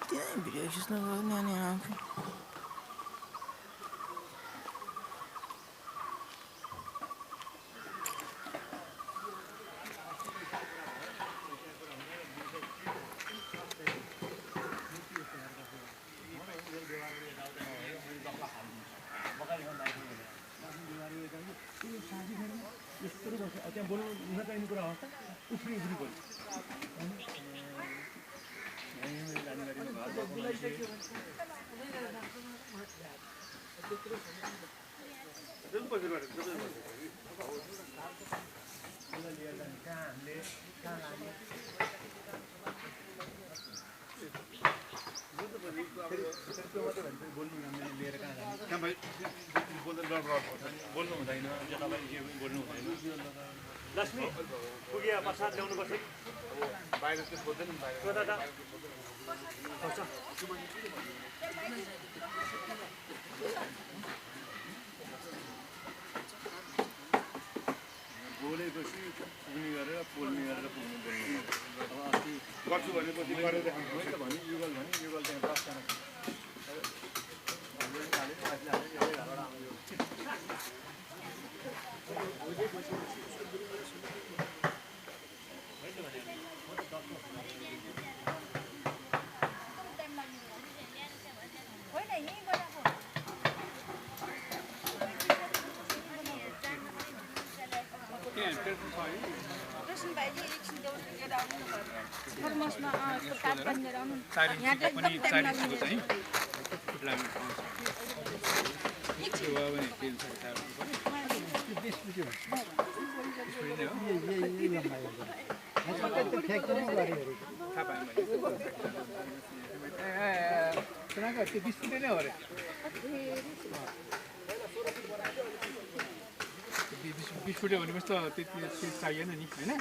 Tiene brillos, no, no. त्यहाँ बोल्नु नचाहिने कुरा होस् त उफ्री उफ्री बोल्नु बोल्नु हुँदैन बोल्नु हुँदैन लक्ष्मी पुगिया प्रसाद ल्याउनु पर्छ बाहिर त्यो खोज्दैन बोलेपछि पुग्ने गरेर बोल्ने गरेर पुग्नु बोल्नु अब अस्ति गर्छु भनेपछि गरेर देखाउनु त भने युगल त्यहाँ 10 जना बिस्कुट भनेपछि त त्यति चाहिएन नि हैन